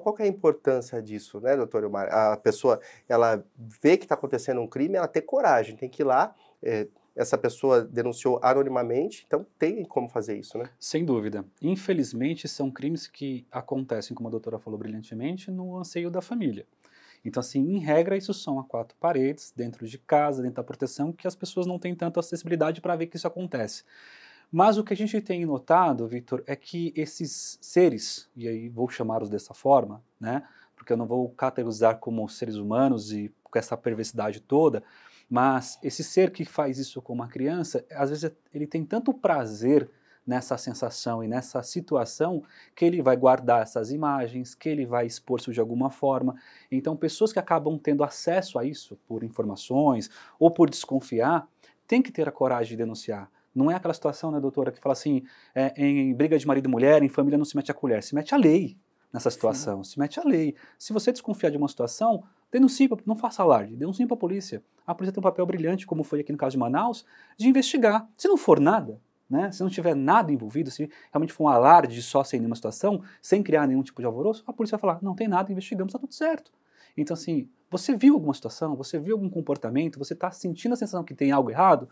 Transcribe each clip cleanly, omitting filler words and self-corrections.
qual que é a importância disso, né, doutor Elmar? A pessoa, ela vê que está acontecendo um crime, ela tem coragem, tem que ir lá, essa pessoa denunciou anonimamente, então tem como fazer isso, né? Sem dúvida. Infelizmente, são crimes que acontecem, como a doutora falou brilhantemente, no anseio da família. Então, assim, em regra, isso são a quatro paredes, dentro de casa, dentro da proteção, que as pessoas não têm tanta acessibilidade para ver que isso acontece. Mas o que a gente tem notado, Victor, é que esses seres, e aí vou chamá-los dessa forma, né, porque eu não vou categorizar como seres humanos e com essa perversidade toda, mas esse ser que faz isso com uma criança, às vezes ele tem tanto prazer nessa sensação e nessa situação que ele vai guardar essas imagens, que ele vai expor isso de alguma forma. Então, pessoas que acabam tendo acesso a isso por informações ou por desconfiar, têm que ter a coragem de denunciar. Não é aquela situação, né, doutora, que fala assim, em briga de marido e mulher, em família não se mete a colher, se mete a lei nessa Sim. situação, se mete a lei. Se você desconfiar de uma situação, denuncie, não faça alarde, denuncie para a polícia. A polícia tem um papel brilhante, como foi aqui no caso de Manaus, de investigar. Se não for nada, né, se não tiver nada envolvido, se realmente for um alarde só sem nenhuma situação, sem criar nenhum tipo de alvoroço, a polícia vai falar, não tem nada, investigamos, está tudo certo. Então assim, você viu alguma situação, você viu algum comportamento, você está sentindo a sensação que tem algo errado,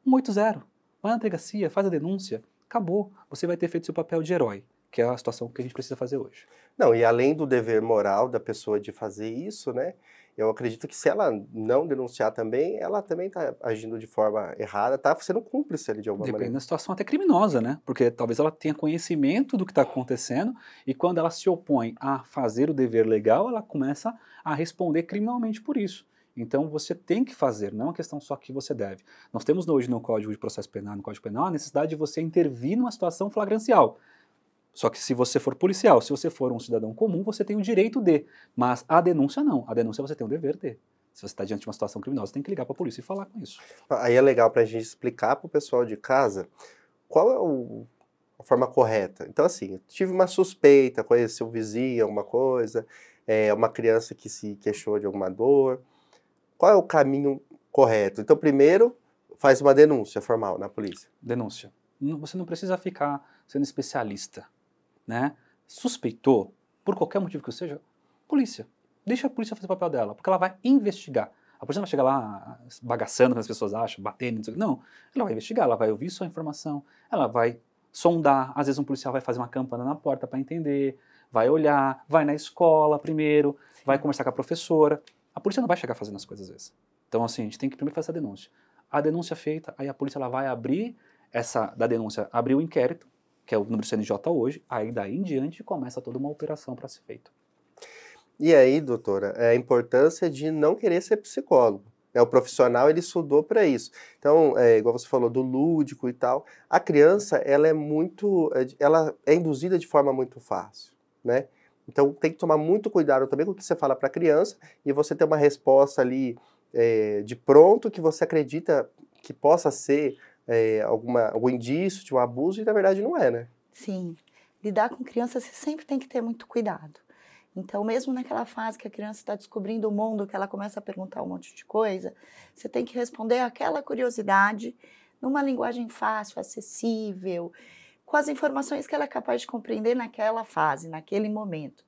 180. Vai na delegacia, faz a denúncia, acabou. Você vai ter feito seu papel de herói, que é a situação que a gente precisa fazer hoje. Não, e além do dever moral da pessoa de fazer isso, né, eu acredito que se ela não denunciar também, ela também está agindo de forma errada, está sendo cúmplice ali de alguma Depende maneira. da situação até criminosa, né? Porque talvez ela tenha conhecimento do que está acontecendo e quando ela se opõe a fazer o dever legal, ela começa a responder criminalmente por isso. Então você tem que fazer, não é uma questão só que você deve. Nós temos hoje no Código de Processo Penal, no Código Penal, a necessidade de você intervir numa situação flagrancial. Só que se você for policial, se você for um cidadão comum, você tem o direito de, mas a denúncia não. A denúncia você tem o dever de. Se você está diante de uma situação criminosa, você tem que ligar para a polícia e falar com isso. Aí é legal para a gente explicar para o pessoal de casa qual é a forma correta. Então, assim, eu tive uma suspeita, conheci um vizinho, alguma coisa, uma criança que se queixou de alguma dor. Qual é o caminho correto? Então, primeiro, faz uma denúncia formal na polícia. Denúncia. Você não precisa ficar sendo especialista, né? Suspeitou, por qualquer motivo que seja, polícia. Deixa a polícia fazer o papel dela, porque ela vai investigar. A polícia não vai chegar lá bagaçando, como as pessoas acham, batendo, não sei o quê. Não, ela vai investigar, ela vai ouvir sua informação, ela vai sondar. Às vezes um policial vai fazer uma campana na porta para entender, vai olhar, vai na escola primeiro, vai Sim. conversar com a professora. A polícia não vai chegar fazendo as coisas às vezes. Então, assim, a gente tem que primeiro fazer essa denúncia. A denúncia feita, aí a polícia ela vai abrir da denúncia, abrir o inquérito, que é o número CNJ hoje, aí daí em diante começa toda uma operação para ser feita. E aí, doutora, é a importância de não querer ser psicólogo. O profissional, ele estudou para isso. Então, igual você falou do lúdico e tal, a criança, ela é induzida de forma muito fácil, né? Então, tem que tomar muito cuidado também com o que você fala para a criança e você ter uma resposta ali de pronto que você acredita que possa ser algum indício de um abuso e, na verdade, não é, né? Sim, lidar com criança você sempre tem que ter muito cuidado. Então, mesmo naquela fase que a criança está descobrindo o mundo, que ela começa a perguntar um monte de coisa, você tem que responder aquela curiosidade numa linguagem fácil, acessível, com as informações que ela é capaz de compreender naquela fase, naquele momento.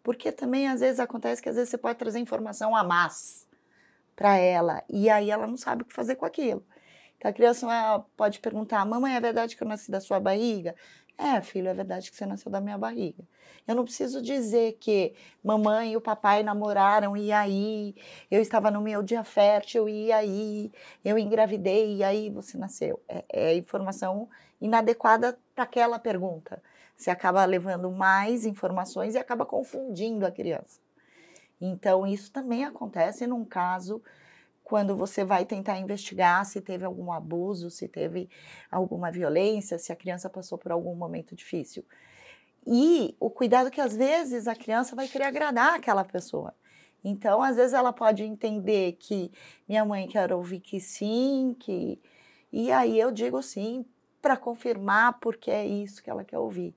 Porque também, às vezes, acontece que às vezes você pode trazer informação a mais para ela, e aí ela não sabe o que fazer com aquilo. Então, a criança pode perguntar, mamãe, é verdade que eu nasci da sua barriga? É, filho, é verdade que você nasceu da minha barriga. Eu não preciso dizer que mamãe e o papai namoraram e aí eu estava no meu dia fértil e aí eu engravidei e aí você nasceu. É informação inadequada para aquela pergunta. Você acaba levando mais informações e acaba confundindo a criança. Então, isso também acontece num caso quando você vai tentar investigar se teve algum abuso, se teve alguma violência, se a criança passou por algum momento difícil. E o cuidado que às vezes a criança vai querer agradar aquela pessoa. Então, às vezes ela pode entender que minha mãe quer ouvir que sim, e aí eu digo sim para confirmar porque é isso que ela quer ouvir.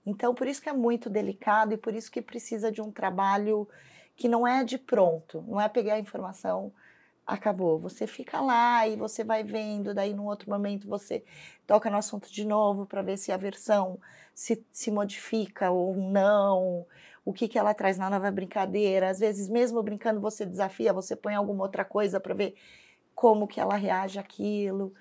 Então, por isso que é muito delicado e por isso que precisa de um trabalho que não é de pronto, não é pegar a informação acabou. Você fica lá e você vai vendo, daí num outro momento você toca no assunto de novo para ver se a versão se modifica ou não, o que ela traz na nova brincadeira. Às vezes, mesmo brincando, você desafia, você põe alguma outra coisa para ver como que ela reage àquilo.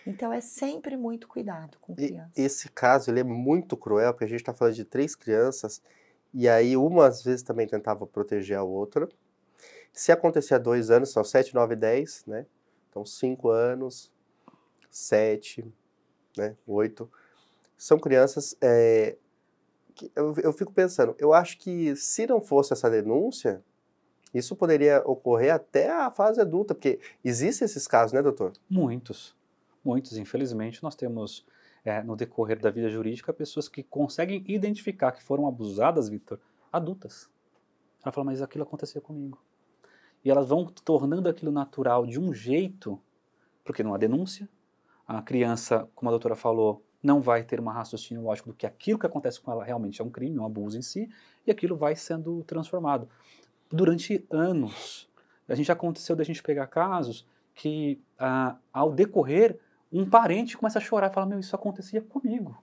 Então, é sempre muito cuidado com criança. Esse caso, ele é muito cruel, porque a gente está falando de 3 crianças, e aí uma às vezes também tentava proteger a outra. Se acontecer há 2 anos, são 7, 9, 10, né? Então 5 anos, 7, né? 8. São crianças que eu fico pensando, eu acho que se não fosse essa denúncia, isso poderia ocorrer até a fase adulta, porque existem esses casos, né, doutor? Muitos, muitos. Infelizmente, nós temos, no decorrer da vida jurídica, pessoas que conseguem identificar que foram abusadas, Vitor, adultas. Ela fala, mas aquilo aconteceu comigo. E elas vão tornando aquilo natural de um jeito, porque não há denúncia, a criança, como a doutora falou, não vai ter um raciocínio lógico do que aquilo que acontece com ela realmente é um crime, um abuso em si, e aquilo vai sendo transformado. Durante anos, a gente aconteceu da gente pegar casos que, ao decorrer, um parente começa a chorar e fala, meu, isso acontecia comigo,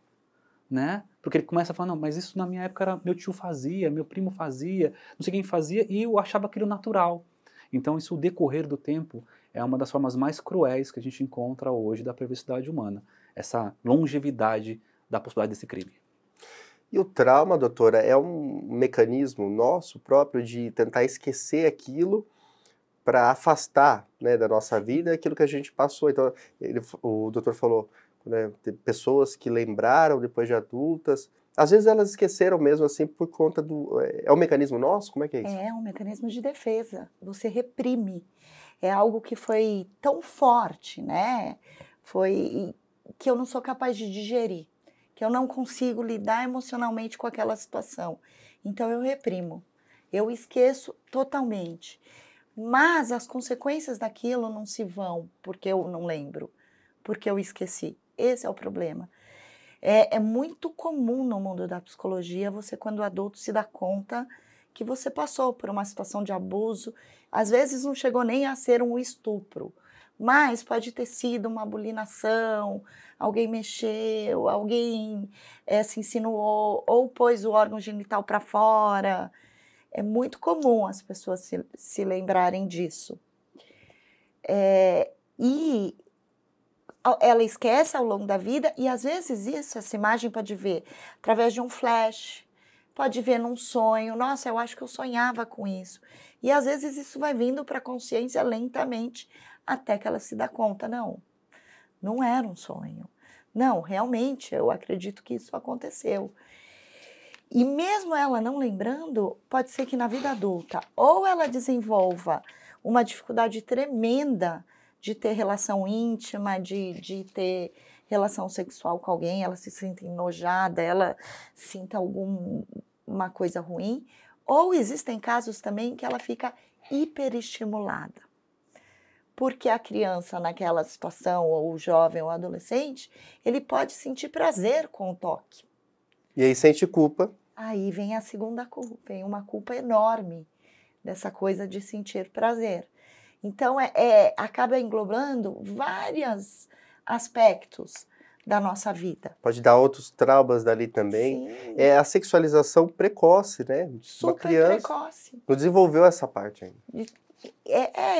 né? Porque ele começa a falar, não, mas isso na minha época era meu tio fazia, meu primo fazia, não sei quem fazia, e eu achava aquilo natural. Então, isso, o decorrer do tempo, é uma das formas mais cruéis que a gente encontra hoje da perversidade humana. Essa longevidade da possibilidade desse crime. E o trauma, doutora, é um mecanismo nosso próprio de tentar esquecer aquilo para afastar, né, da nossa vida aquilo que a gente passou. Então, o doutor falou, né, de pessoas que lembraram depois de adultas. Às vezes elas esqueceram mesmo assim por conta do... É um mecanismo nosso? Como é que é isso? É um mecanismo de defesa. Você reprime. É algo que foi tão forte, né? Foi que eu não sou capaz de digerir, que eu não consigo lidar emocionalmente com aquela situação. Então eu reprimo. Eu esqueço totalmente. Mas as consequências daquilo não se vão porque eu não lembro, porque eu esqueci. Esse é o problema. É muito comum no mundo da psicologia você, quando adulto, se dá conta que você passou por uma situação de abuso. Às vezes não chegou nem a ser um estupro, mas pode ter sido uma bulinação, alguém mexeu, alguém se insinuou ou pôs o órgão genital para fora. É muito comum as pessoas se lembrarem disso. E ela esquece ao longo da vida, e às vezes essa imagem pode ver através de um flash, pode ver num sonho, nossa, eu acho que eu sonhava com isso. E às vezes isso vai vindo para a consciência lentamente, até que ela se dá conta, não era um sonho. Não, realmente, eu acredito que isso aconteceu. E mesmo ela não lembrando, pode ser que na vida adulta, ou ela desenvolva uma dificuldade tremenda de ter relação íntima, de ter relação sexual com alguém, ela se sinta enojada, ela sinta alguma coisa ruim, ou existem casos também que ela fica hiperestimulada. Porque a criança naquela situação, ou o jovem ou adolescente, ele pode sentir prazer com o toque. E aí sente culpa. Aí vem a segunda culpa, vem uma culpa enorme dessa coisa de sentir prazer. Então, acaba englobando vários aspectos da nossa vida. Pode dar outros traumas dali também. Sim. É a sexualização precoce, né? Super uma criança precoce. não desenvolveu essa parte ainda.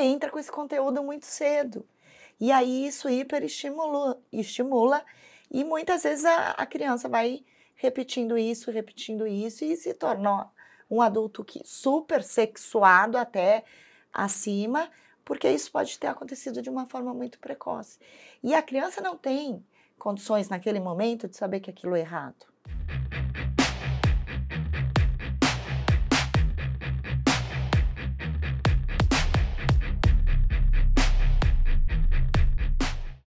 Entra com esse conteúdo muito cedo. E aí isso hiperestimula, e muitas vezes a criança vai repetindo isso e se torna um adulto super sexuado até acima, porque isso pode ter acontecido de uma forma muito precoce. E a criança não tem condições naquele momento de saber que aquilo é errado.